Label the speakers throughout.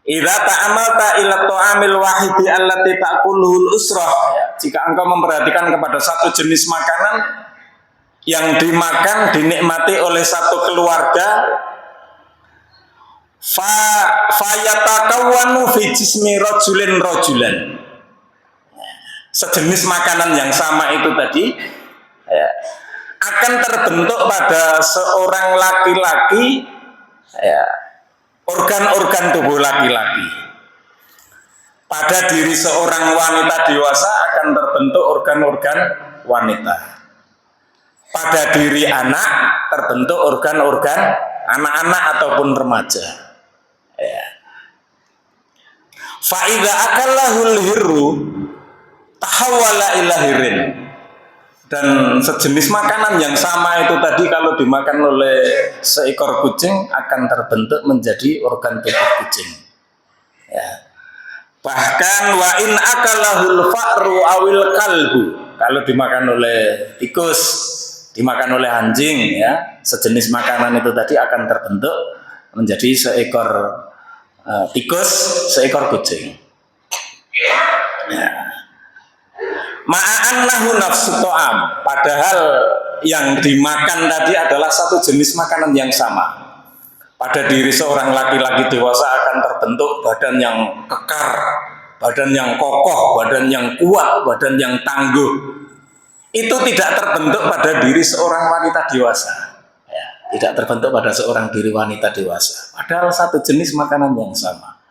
Speaker 1: Idza ta'amalta ila ta'amil wahidi allati ta'kuluhul usrah, jika engkau memperhatikan kepada satu jenis makanan yang dimakan dinikmati oleh satu keluarga, fayatakawwanu fi jismi rajulan, sejenis makanan yang sama itu tadi ya, akan terbentuk pada seorang laki-laki ya, organ-organ tubuh laki-laki. Pada diri seorang wanita dewasa akan terbentuk organ-organ wanita. Pada diri anak terbentuk organ-organ anak-anak ataupun remaja. Ya. Fa idza akallahul hirru tahawwala ila hirin. Dan sejenis makanan yang sama itu tadi kalau dimakan oleh seekor kucing akan terbentuk menjadi organ tubuh kucing. Ya. Bahkan wa in akalahul fa'ru awil kalbu, kalau dimakan oleh tikus, dimakan oleh anjing, ya, sejenis makanan itu tadi akan terbentuk menjadi seekor tikus, seekor kucing. Ya. Ma'annahu nafsu to'am, padahal yang dimakan tadi adalah satu jenis makanan yang sama. Pada diri seorang laki-laki dewasa akan terbentuk badan yang kekar, badan yang kokoh, badan yang kuat, badan yang tangguh. Itu tidak terbentuk pada diri seorang wanita dewasa. Ya, tidak terbentuk pada seorang diri wanita dewasa. Padahal satu jenis makanan yang sama.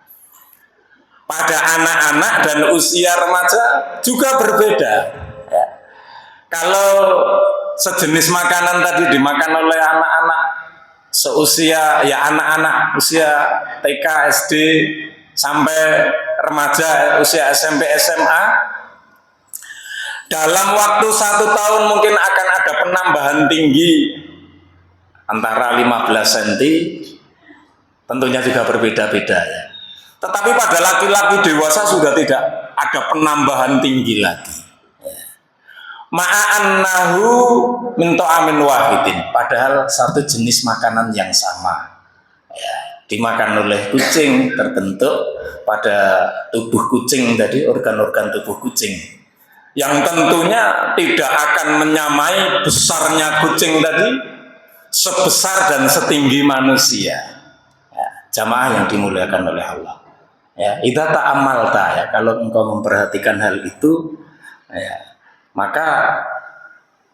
Speaker 1: Pada anak-anak dan usia remaja juga berbeda. Ya. Kalau sejenis makanan tadi dimakan oleh anak-anak seusia, ya anak-anak usia TK, SD sampai remaja usia SMP, SMA, dalam waktu 1 tahun mungkin akan ada penambahan tinggi antara 15 cm, tentunya juga berbeda-beda ya. Tetapi pada laki-laki dewasa sudah tidak ada penambahan tinggi lagi. Ma'annahu min ta'amin wahidin, padahal satu jenis makanan yang sama. Ya, dimakan oleh kucing terbentuk pada tubuh kucing tadi organ-organ tubuh kucing. Yang tentunya tidak akan menyamai besarnya kucing tadi sebesar dan setinggi manusia. Ya, jamaah yang dimuliakan oleh Allah. Ya, idza ta'amalta, ya, kalau engkau memperhatikan hal itu, ya, maka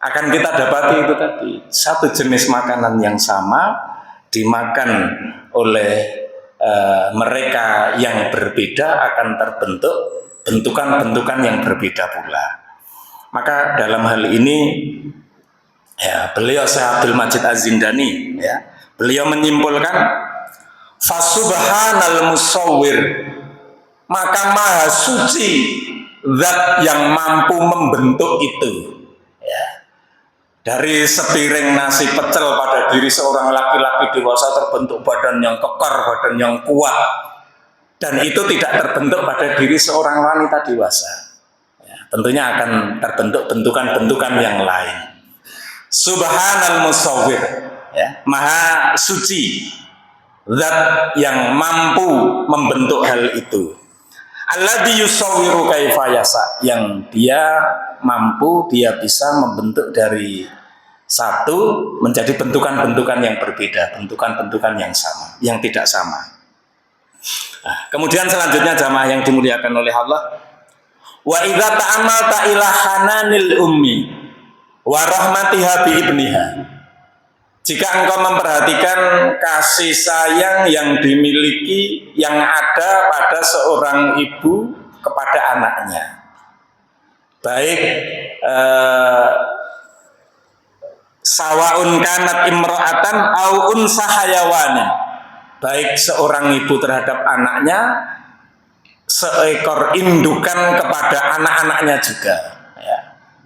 Speaker 1: akan kita dapati itu tadi satu jenis makanan yang sama dimakan oleh mereka yang berbeda akan terbentuk bentukan-bentukan yang berbeda pula. Maka dalam hal ini ya, beliau Syekh Abdul Majid Az-Zindani ya, beliau menyimpulkan fasubhanal musawwir, maka maha suci zat yang mampu membentuk itu ya. Dari sepiring nasi pecel pada diri seorang laki-laki dewasa terbentuk badan yang kekar, badan yang kuat, dan itu tidak terbentuk pada diri seorang wanita dewasa ya, tentunya akan terbentuk bentukan-bentukan yang lain. Subhanal musawwir ya, maha suci zat yang mampu membentuk hal itu. Alladzi yusawwiru kaifa yasa, yang dia mampu, dia bisa membentuk dari satu menjadi bentukan-bentukan yang berbeda, bentukan-bentukan yang sama, yang tidak sama. Nah, kemudian selanjutnya jamaah yang dimuliakan oleh Allah, wa idza ta'amalta ila hananil ummi wa rahmatiha bi ibniha, jika engkau memperhatikan kasih sayang yang dimiliki, yang ada pada seorang ibu kepada anaknya, baik sawaun kanat imra'atan au unsa hayawanin, baik seorang ibu terhadap anaknya, seekor indukan kepada anak-anaknya juga ya.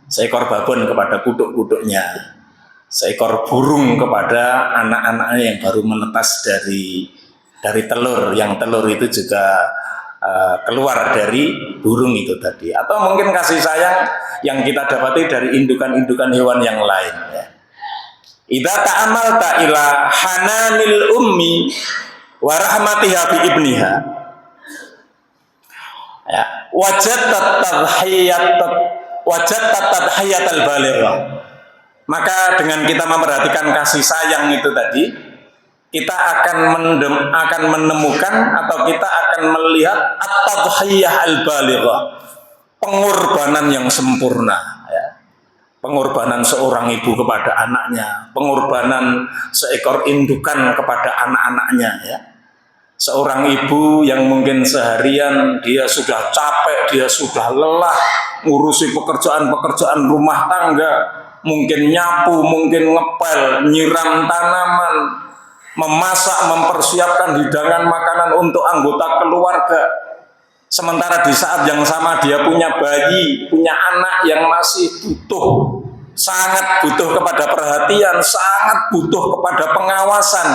Speaker 1: Seekor babon kepada kuduk-kuduknya, seekor burung kepada anak-anaknya yang baru menetas dari telur, yang telur itu juga keluar dari burung itu tadi, atau mungkin kasih sayang yang kita dapati dari indukan-indukan hewan yang lain ya. Idza ta'amalta ila hananil ummi wa rahmatiha bi ibniha, Ya, wajadta tadhiyatal balighah. Maka dengan kita memperhatikan kasih sayang itu tadi, kita akan menemukan atau kita akan melihat at-tadhiyah al-balighah, pengorbanan yang sempurna, ya. Pengorbanan seorang ibu kepada anaknya, pengorbanan seekor indukan kepada anak-anaknya, ya. Seorang ibu yang mungkin seharian dia sudah capek, dia sudah lelah ngurusi pekerjaan-pekerjaan rumah tangga, mungkin nyapu, mungkin ngepel, nyiram tanaman, memasak, mempersiapkan hidangan makanan untuk anggota keluarga. Sementara di saat yang sama dia punya bayi, punya anak yang masih butuh, sangat butuh kepada perhatian, sangat butuh kepada pengawasan.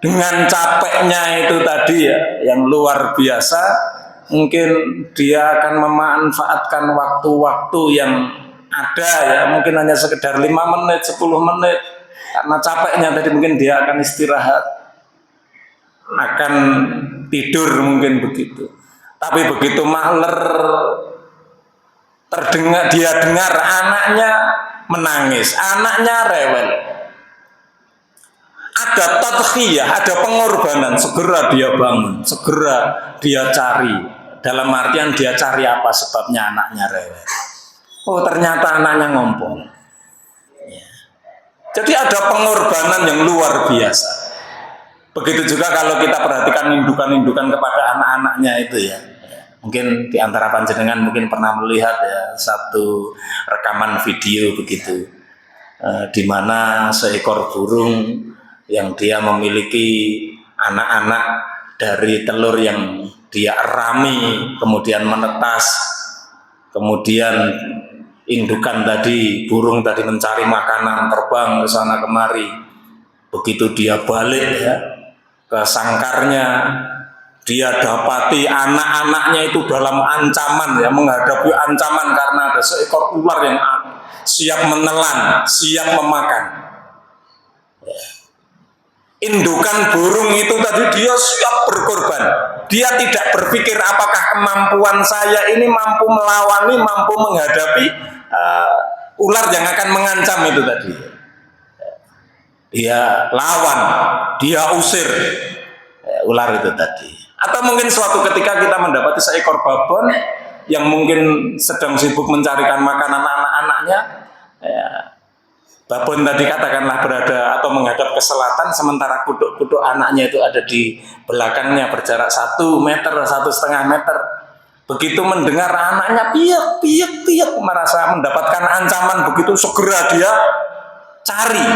Speaker 1: Dengan capeknya itu tadi, ya, yang luar biasa, mungkin dia akan memanfaatkan waktu-waktu yang ada, ya, mungkin hanya sekedar 5 menit, 10 menit, karena capeknya tadi mungkin dia akan istirahat, akan tidur mungkin begitu. Tapi begitu maler, dia dengar anaknya menangis, anaknya rewel, ada tadhiyah, ada pengorbanan, segera dia bangun, segera dia cari. Dalam artian dia cari apa sebabnya anaknya rewel. Oh, ternyata anaknya ngompol. Ya. Jadi ada pengorbanan yang luar biasa. Begitu juga kalau kita perhatikan indukan-indukan kepada anak-anaknya itu, ya. Mungkin di antara panjenengan mungkin pernah melihat, ya, satu rekaman video begitu, di mana seekor burung yang dia memiliki anak-anak dari telur yang dia erami, kemudian menetas, kemudian indukan tadi, burung tadi mencari makanan, terbang ke sana kemari. Begitu dia balik, ya, ke sangkarnya, dia dapati anak-anaknya itu dalam ancaman, ya, menghadapi ancaman karena ada seekor ular yang siap menelan, siap memakan. Ya. Indukan burung itu tadi dia siap berkorban. Dia tidak berpikir apakah kemampuan saya ini mampu melawani, mampu menghadapi ular yang akan mengancam itu tadi. Dia lawan, dia usir ular itu tadi. Atau mungkin suatu ketika kita mendapati seekor babon yang mungkin sedang sibuk mencarikan makanan anak-anaknya, ya, babon tadi katakanlah berada atau menghadap ke selatan, sementara kuduk-kuduk anaknya itu ada di belakangnya berjarak 1 meter, 1,5 meter. Begitu mendengar anaknya piak, merasa mendapatkan ancaman, begitu segera dia cari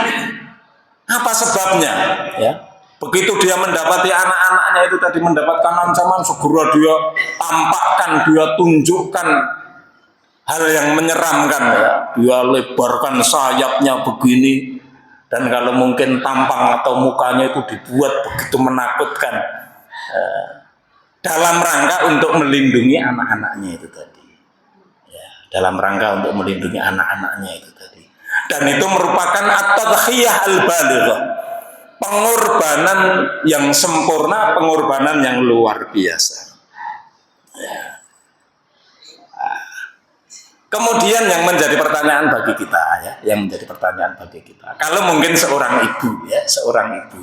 Speaker 1: apa sebabnya, ya. Begitu dia mendapati anak-anaknya itu tadi mendapatkan ancaman, segera dia tampakkan, dia tunjukkan hal yang menyeramkan, ya. Dia lebarkan sayapnya begini, dan kalau mungkin tampang atau mukanya itu dibuat begitu menakutkan, dalam rangka untuk melindungi anak-anaknya itu tadi, ya, dalam rangka untuk melindungi anak-anaknya itu tadi. Dan itu merupakan at-tadhiyah al-balighah, pengorbanan yang sempurna, pengorbanan yang luar biasa, ya. Kemudian yang menjadi pertanyaan bagi kita, ya, kalau mungkin seorang ibu, ya, seorang ibu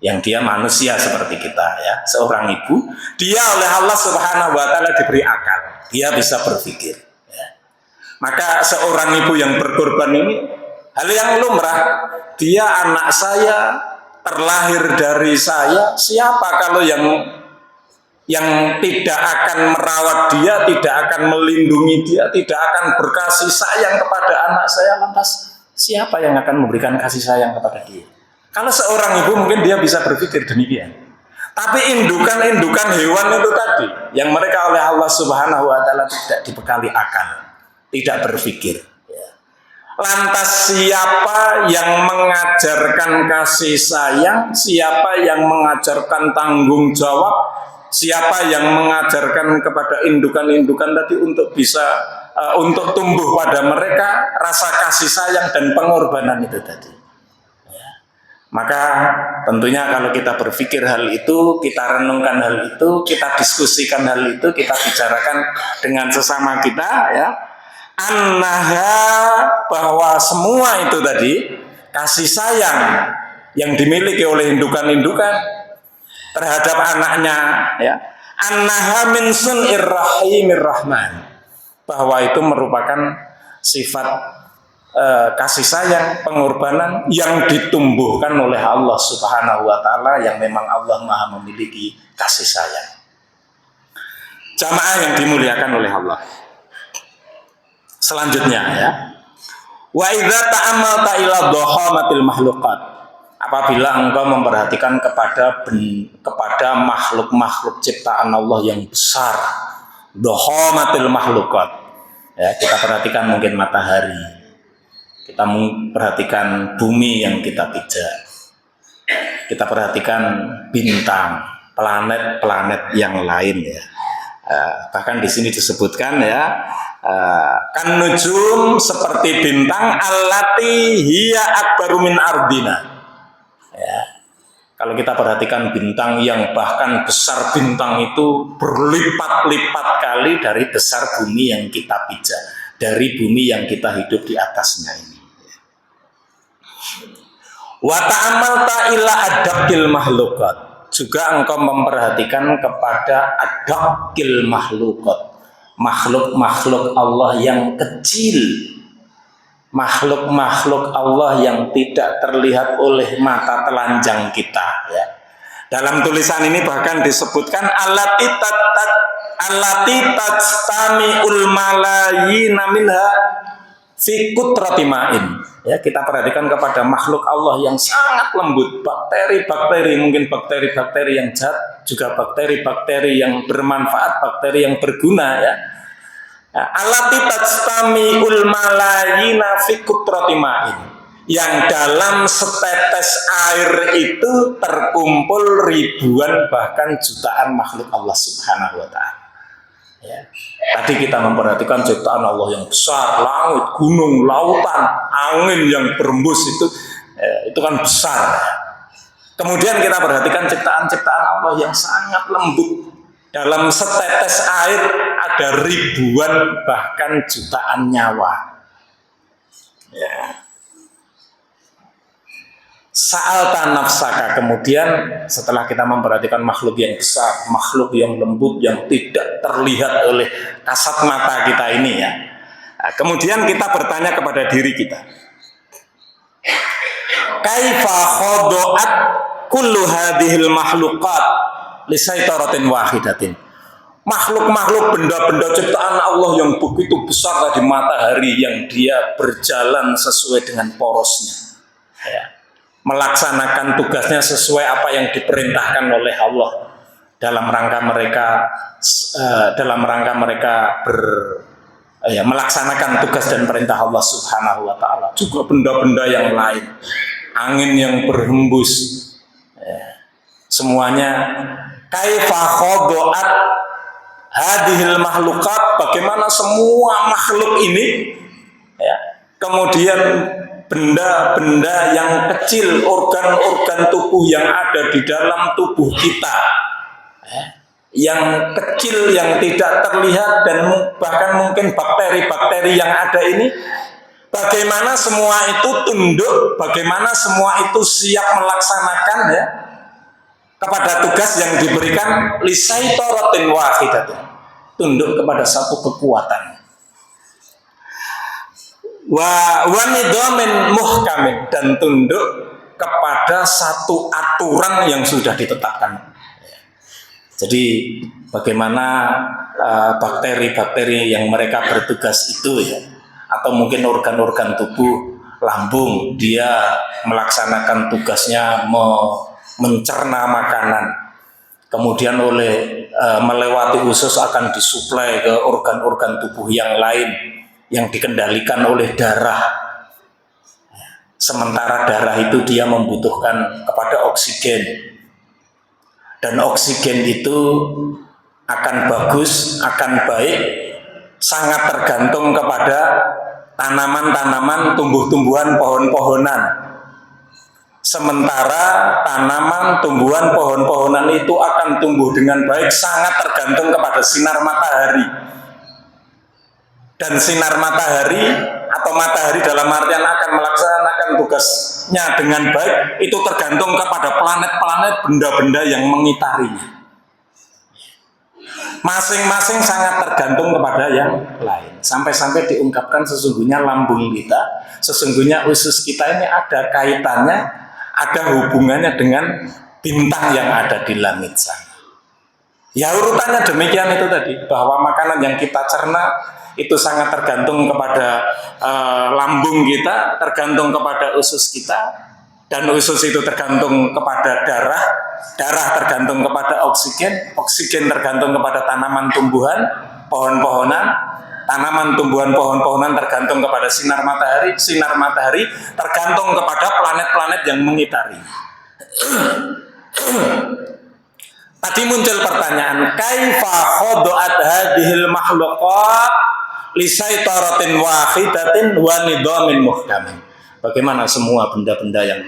Speaker 1: yang dia manusia seperti kita, ya, seorang ibu, dia oleh Allah Subhanahu wa taala diberi akal, dia bisa berpikir, ya. Maka seorang ibu yang berkorban ini hal yang lumrah, dia anak saya, terlahir dari saya, siapa kalau yang tidak akan merawat dia, tidak akan melindungi dia, tidak akan berkasih sayang kepada anak saya, lantas siapa yang akan memberikan kasih sayang kepada dia? Kalau seorang ibu mungkin dia bisa berpikir demikian. Tapi indukan-indukan hewan itu tadi, yang mereka oleh Allah Subhanahu wa taala tidak dibekali akal, tidak berpikir. Lantas siapa yang mengajarkan kasih sayang, siapa yang mengajarkan tanggung jawab, siapa yang mengajarkan kepada indukan-indukan tadi untuk bisa untuk tumbuh pada mereka rasa kasih sayang dan pengorbanan itu tadi, ya. Maka tentunya kalau kita berpikir hal itu, kita renungkan hal itu, kita diskusikan hal itu, kita bicarakan dengan sesama kita, ya, annaha, bahwa semua itu tadi kasih sayang yang dimiliki oleh indukan-indukan terhadap anaknya, ya, annaha min sun'ir rahimir rahman, bahwa itu merupakan sifat kasih sayang, pengorbanan yang ditumbuhkan oleh Allah Subhanahu wa Ta'ala, yang memang Allah Maha memiliki kasih sayang. Jamaah yang dimuliakan oleh Allah. Selanjutnya, ya, wa idza ta'ammalta ila dhahamatil makhluqat, apabila engkau memperhatikan kepada makhluk-makhluk ciptaan Allah yang besar, dhahamatil makhluqat, ya, kita perhatikan mungkin matahari, kita perhatikan bumi yang kita pijak, kita perhatikan bintang, planet-planet yang lain, ya. Bahkan di sini disebutkan, ya, kan nujum, seperti bintang, allati hiya akbaru min ardina. Ya. Kalau kita perhatikan bintang yang bahkan besar, bintang itu berlipat-lipat kali dari besar bumi yang kita pijak, dari bumi yang kita hidup di atasnya ini. Wa ta'amalta ila adabkil makhlukat, juga engkau memperhatikan kepada adabkil makhlukat, makhluk-makhluk Allah yang kecil, makhluk-makhluk Allah yang tidak terlihat oleh mata telanjang kita, ya. Dalam tulisan ini bahkan disebutkan allati tajtami'ul malayina minha fi qutrati ma'in. Ya, kita perhatikan kepada makhluk Allah yang sangat lembut, bakteri-bakteri, mungkin bakteri-bakteri yang jahat, juga bakteri-bakteri yang bermanfaat, bakteri yang berguna, ya. Allati tajtami'ul malayina fi qutrati ma'in, yang dalam setetes air itu terkumpul ribuan bahkan jutaan makhluk Allah Subhanahu wa Ta'ala. Ya. Tadi kita memperhatikan ciptaan Allah yang besar, langit, gunung, lautan, angin yang berembus itu kan besar. Kemudian kita perhatikan ciptaan-ciptaan Allah yang sangat lembut. Dalam setetes air ada ribuan bahkan jutaan nyawa. Ya. Sa'alta nafsaka, kemudian setelah kita memperhatikan makhluk yang besar, makhluk yang lembut, yang tidak terlihat oleh kasat mata kita ini, ya. Nah, kemudian kita bertanya kepada diri kita, kaifa khodoat kullu hadhil makhluqat li saitaratin wahidatin. Makhluk-makhluk, benda-benda ciptaan Allah yang begitu besar tadi, matahari yang dia berjalan sesuai dengan porosnya, ya, melaksanakan tugasnya sesuai apa yang diperintahkan oleh Allah dalam rangka mereka melaksanakan tugas dan perintah Allah Subhanahu wa Ta'ala. Juga benda-benda yang lain, angin yang berhembus, ya, semuanya kaifa khodoat hadhil makhlukat, bagaimana semua makhluk ini, ya, kemudian benda-benda yang kecil, organ-organ tubuh yang ada di dalam tubuh kita, yang kecil, yang tidak terlihat, dan bahkan mungkin bakteri-bakteri yang ada ini, bagaimana semua itu tunduk, bagaimana semua itu siap melaksanakan, ya, kepada tugas yang diberikan lisaitaratin wahidatin, tunduk kepada satu kekuatan. Wa nidamin muhkamin, dan tunduk kepada satu aturan yang sudah ditetapkan. Jadi bagaimana bakteri-bakteri yang mereka bertugas itu, ya, atau mungkin organ-organ tubuh, lambung, dia melaksanakan tugasnya mencerna makanan, kemudian melewati usus akan disuplai ke organ-organ tubuh yang lain yang dikendalikan oleh darah. Sementara darah itu dia membutuhkan kepada oksigen, dan oksigen itu akan bagus, akan baik, sangat tergantung kepada tanaman-tanaman, tumbuh-tumbuhan, pohon-pohonan. Sementara tanaman, tumbuhan, pohon-pohonan itu akan tumbuh dengan baik sangat tergantung kepada sinar matahari. Dan sinar matahari atau matahari dalam artian akan melaksanakan tugasnya dengan baik itu tergantung kepada planet-planet, benda-benda yang mengitarinya. Masing-masing sangat tergantung kepada yang lain. Sampai-sampai diungkapkan sesungguhnya lambung kita, sesungguhnya usus kita ini ada kaitannya, ada hubungannya dengan bintang yang ada di langit sana. Ya urutannya demikian itu tadi, bahwa makanan yang kita cerna itu sangat tergantung kepada lambung kita, tergantung kepada usus kita, dan usus itu tergantung kepada darah, darah tergantung kepada oksigen, oksigen tergantung kepada tanaman tumbuhan, pohon-pohonan, tanaman tumbuhan pohon-pohonan tergantung kepada sinar matahari tergantung kepada planet-planet yang mengitari. Tadi muncul pertanyaan, kaifa khoda'at hadhil makhluqat li saitaratin wahidatin wa nidhamin muhkamin. Bagaimana semua benda-benda yang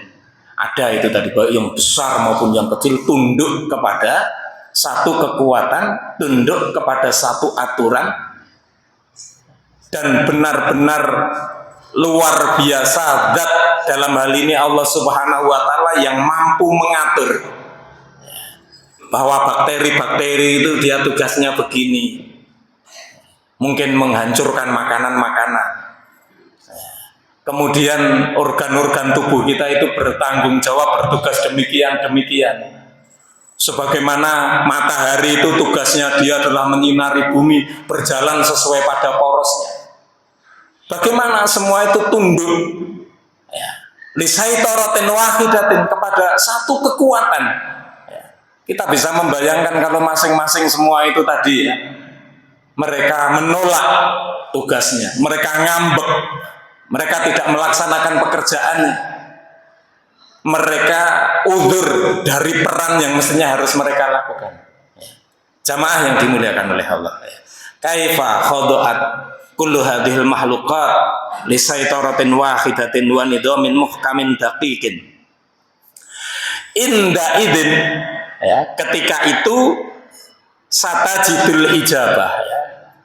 Speaker 1: ada itu tadi, baik yang besar maupun yang kecil, tunduk kepada satu kekuatan, tunduk kepada satu aturan, dan benar-benar luar biasa zat dalam hal ini Allah Subhanahu wa Ta'ala yang mampu mengatur bahwa bakteri-bakteri itu dia tugasnya begini, mungkin menghancurkan makanan-makanan. Kemudian organ-organ tubuh kita itu bertanggung jawab, bertugas demikian-demikian. Sebagaimana matahari itu tugasnya dia adalah menyinari bumi, berjalan sesuai pada porosnya. Bagaimana semua itu tunduk lisaitaratin wahidatin kepada satu kekuatan. Kita bisa membayangkan kalau masing-masing semua itu tadi mereka menolak tugasnya, mereka ngambek, mereka tidak melaksanakan pekerjaannya, mereka udzur dari peran yang mestinya harus mereka lakukan. Jamaah yang dimuliakan oleh Allah, kaifa khoda'at kullu hadhil mahluqat li saitaratin wahidatin wa nidhamin muhkamin daqiqin. Inda idin, ketika itu satajidul ijabah,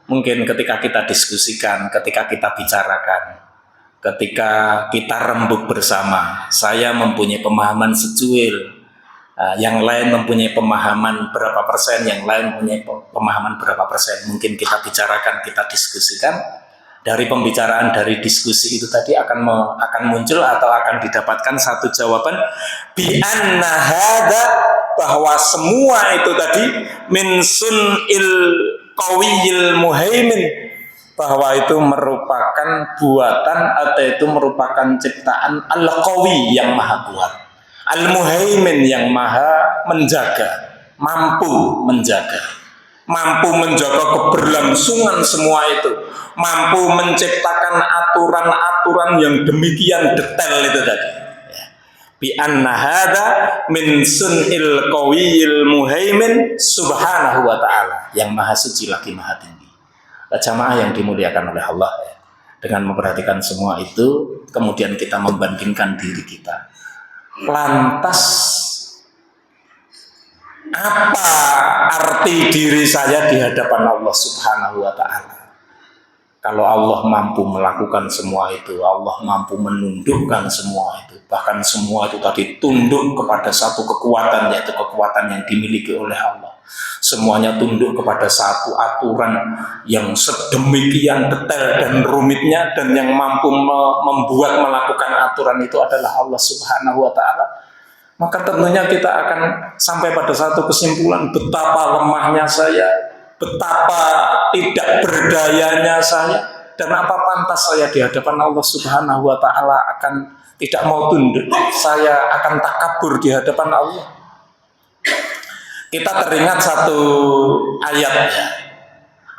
Speaker 1: mungkin ketika kita diskusikan, ketika kita bicarakan, ketika kita rembuk bersama, saya mempunyai pemahaman secuil, yang lain mempunyai pemahaman berapa persen, yang lain mempunyai pemahaman berapa persen, mungkin kita bicarakan, kita diskusikan. Dari pembicaraan, dari diskusi itu tadi akan muncul atau akan didapatkan satu jawaban bi anna hada, bahwa semua itu tadi min sun'il qawiyil muhaimin, bahwa itu merupakan buatan atau itu merupakan ciptaan al-qawi yang maha kuat, al-muhaimin yang maha menjaga, mampu menjaga keberlangsungan semua itu, mampu menciptakan aturan-aturan yang demikian detail itu tadi. Bi anna hada min sun'il qawiyil muhaimin subhanahu wa ta'ala, yang maha suci lagi maha tinggi. Jamaah yang dimuliakan oleh Allah, dengan memperhatikan semua itu kemudian kita membandingkan diri kita, lantas apa arti diri saya di hadapan Allah Subhanahu wa Ta'ala? Kalau Allah mampu melakukan semua itu, Allah mampu menundukkan semua itu, bahkan semua itu tadi tunduk kepada satu kekuatan, yaitu kekuatan yang dimiliki oleh Allah. Semuanya tunduk kepada satu aturan yang sedemikian detail dan rumitnya, dan yang mampu membuat melakukan aturan itu adalah Allah Subhanahu wa Ta'ala. Maka tentunya kita akan sampai pada satu kesimpulan, betapa lemahnya saya, betapa tidak berdayanya saya, dan apa pantas saya di hadapan Allah Subhanahu wa Ta'ala akan tidak mau tunduk, saya akan takabur di hadapan Allah. Kita teringat satu ayat,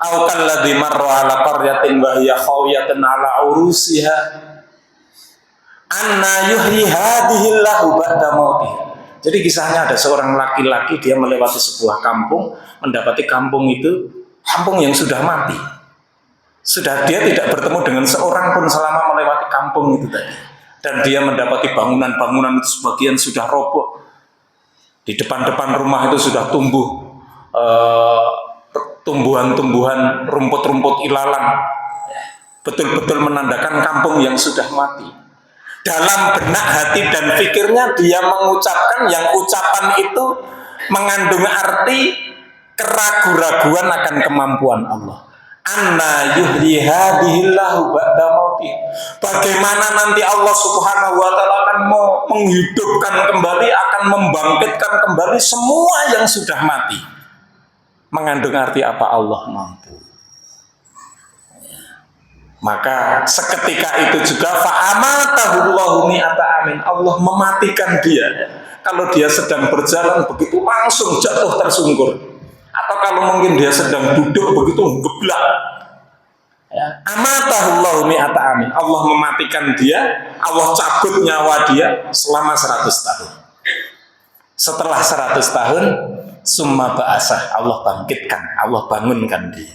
Speaker 1: au kalladzi marra ala qaryatin wa hiya khawiyatun ala urusiha anna yuhyi hadhillahu ba'da mautih. Jadi kisahnya ada seorang laki-laki, dia melewati sebuah kampung, mendapati kampung itu kampung yang sudah mati. Sudah dia tidak bertemu dengan seorang pun selama melewati kampung itu tadi. dan dia mendapati bangunan-bangunan itu sebagian sudah roboh. Di depan-depan rumah itu sudah tumbuh tumbuhan-tumbuhan, rumput-rumput ilalang, betul-betul menandakan kampung yang sudah mati. Dalam benak hati dan pikirnya dia mengucapkan yang ucapan itu mengandung arti keraguan-raguan akan kemampuan Allah. Anna yuhyi hadhillahu ba'da mautih. Bagaimana nanti Allah Subhanahu wa taala akan menghidupkan kembali, akan membangkitkan kembali semua yang sudah mati. Mengandung arti apa Allah mampu. Maka seketika itu juga fa'amatahullahu mi'ata amin. Allah mematikan dia. Kalau dia sedang berjalan begitu langsung jatuh tersungkur. Atau kalau mungkin dia sedang duduk begitu geblak. Ya. Amatahullahu mi'ata amin. Allah mematikan dia, Allah cabut nyawa dia selama 100 tahun. Setelah 100 tahun, summa ba'asah, Allah bangkitkan, Allah bangunkan dia.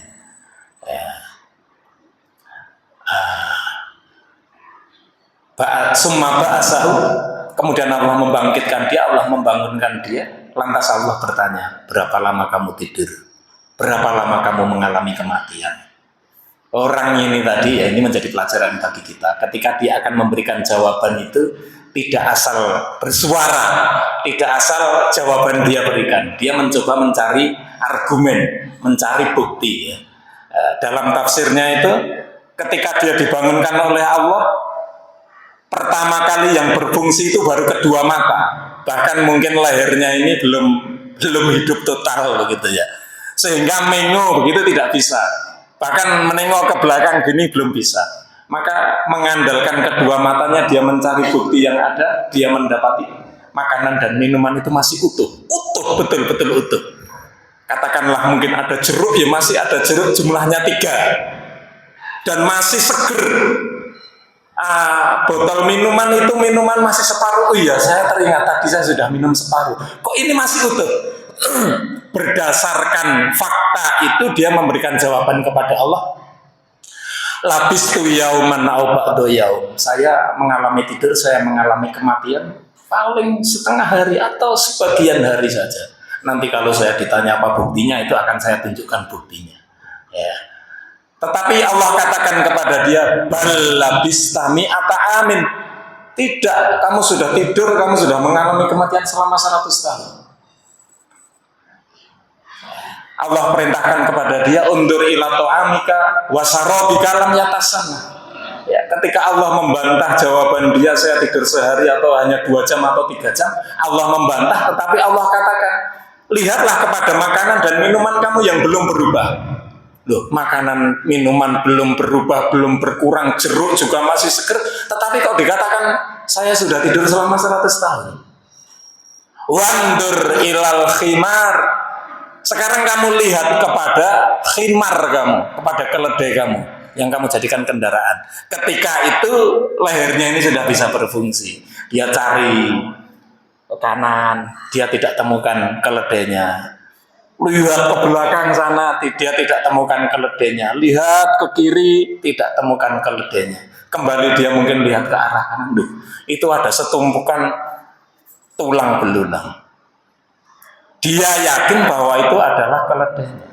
Speaker 1: Ya. Summa ba'asahu, kemudian Allah membangkitkan dia, Allah membangunkan dia. Lantas Allah bertanya, berapa lama kamu tidur? Berapa lama kamu mengalami kematian? Orang ini tadi, ya ini menjadi pelajaran bagi kita. Ketika dia akan memberikan jawaban itu, tidak asal bersuara, tidak asal jawaban dia berikan. Dia mencoba mencari argumen, mencari bukti. Ya. Dalam tafsirnya itu, ketika dia dibangunkan oleh Allah, pertama kali yang berfungsi itu baru kedua mata. Bahkan mungkin lehernya ini belum hidup total begitu ya. Sehingga menengok begitu tidak bisa. Bahkan menengok ke belakang gini belum bisa. Maka mengandalkan kedua matanya dia mencari bukti yang ada, dia mendapati makanan dan minuman itu masih utuh. Utuh, betul-betul utuh. Katakanlah mungkin ada jeruk, ya masih ada jeruk jumlahnya 3. Dan masih seger. Botol minuman itu minuman masih separuh. Oh iya, saya teringat tadi saya sudah minum separuh. Kok ini masih utuh? Berdasarkan fakta itu dia memberikan jawaban kepada Allah. Labistu yauman au ba'du yaum. Saya mengalami tidur, saya mengalami kematian paling setengah hari atau sebagian hari saja. Nanti kalau saya ditanya apa buktinya, itu akan saya tunjukkan buktinya. Ya. Tetapi Allah katakan kepada dia, balabistami ata amin. Tidak, kamu sudah tidur, kamu sudah mengalami kematian selama 100 tahun. Allah perintahkan kepada dia, undur ila ta'amika wasarabika lam yatasana. Ya, ketika Allah membantah jawaban dia, saya tidur sehari atau hanya 2 jam atau 3 jam, Allah membantah, tetapi Allah katakan, lihatlah kepada makanan dan minuman kamu yang belum berubah. Loh, makanan, minuman belum berubah, belum berkurang, jeruk juga masih seger, tetapi kok dikatakan saya sudah tidur selama 100 tahun. Wandur ilal khimar. Sekarang kamu lihat kepada khimar kamu, kepada keledai kamu yang kamu jadikan kendaraan. Ketika itu lehernya ini sudah bisa berfungsi. Dia cari ke kanan, dia tidak temukan keledainya. Lihat ke belakang sana, dia tidak temukan keledainya. Lihat ke kiri, tidak temukan keledainya. Kembali dia mungkin lihat ke arah kanan. Itu ada setumpukan tulang belulang. Dia yakin bahwa itu adalah keledainya.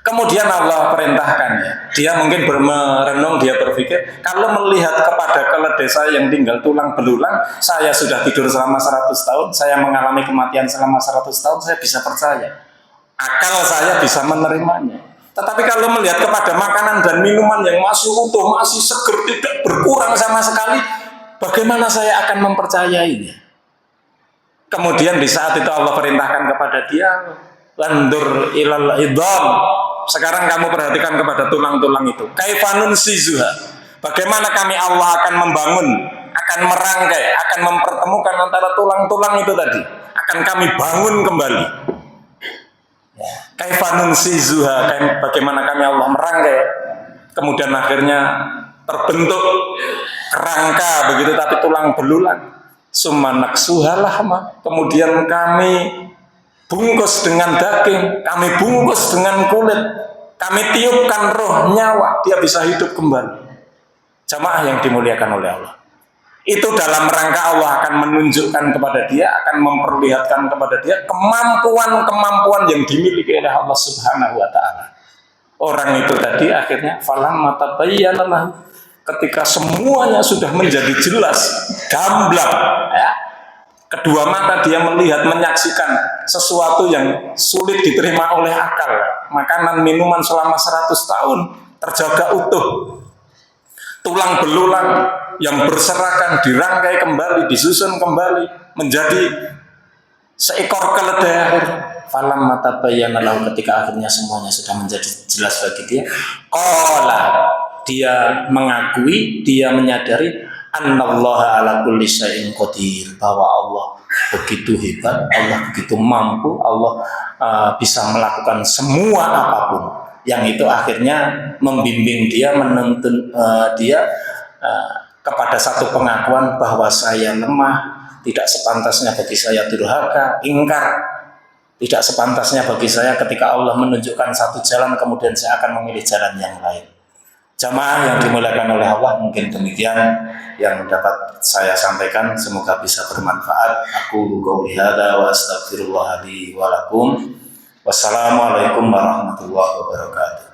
Speaker 1: Kemudian Allah perintahkan ya. Dia mungkin merenung, dia berpikir, kalau melihat kepada keledai saya yang tinggal tulang belulang, saya sudah tidur selama 100 tahun, saya mengalami kematian selama 100 tahun, saya bisa percaya. Akal saya bisa menerimanya. Tetapi kalau melihat kepada makanan dan minuman yang masih utuh, masih seger, tidak berkurang sama sekali, bagaimana saya akan mempercayainya? Kemudian di saat itu Allah perintahkan kepada dia, landur ilal idham. Sekarang kamu perhatikan kepada tulang-tulang itu. Kaifanun sizuha. Bagaimana kami Allah akan membangun, akan merangkai, akan mempertemukan antara tulang-tulang itu tadi. Akan kami bangun kembali. Kaifanun sizuha. Bagaimana kami Allah merangkai. Kemudian akhirnya terbentuk kerangka begitu, tapi tulang belulang. Sumanak suhalahma. Kemudian kami bungkus dengan daging, kami bungkus dengan kulit, kami tiupkan roh nyawa, dia bisa hidup kembali. Jamaah yang dimuliakan oleh Allah. Itu dalam rangka Allah akan menunjukkan kepada dia, akan memperlihatkan kepada dia kemampuan-kemampuan yang dimiliki oleh Allah Subhanahu wa taala. Orang itu tadi akhirnya falamma tabayyana lahu, ketika semuanya sudah menjadi jelas, gamblang, ya. Kedua mata dia melihat, menyaksikan sesuatu yang sulit diterima oleh akal. Makanan minuman selama 100 tahun terjaga utuh. Tulang belulang yang berserakan dirangkai kembali, disusun kembali menjadi seekor keledai. Falam mata bayyana lahu, ketika akhirnya semuanya sudah menjadi jelas bagi dia, qala, dia mengakui, dia menyadari annallaha ala kulli syai'in qadir, bahwa Allah begitu hebat, Allah begitu mampu, Allah bisa melakukan semua apapun. Yang itu akhirnya membimbing dia, menuntun dia kepada satu pengakuan bahwa saya lemah, tidak sepantasnya bagi saya durhaka, ingkar, tidak sepantasnya bagi saya ketika Allah menunjukkan satu jalan kemudian saya akan memilih jalan yang lain. Jamaah yang dimuliakan oleh Allah, mungkin demikian yang dapat saya sampaikan, semoga bisa bermanfaat. Aku qouli hadza wa astaghfirullah li wa lakum. Wassalamualaikum warahmatullahi wabarakatuh.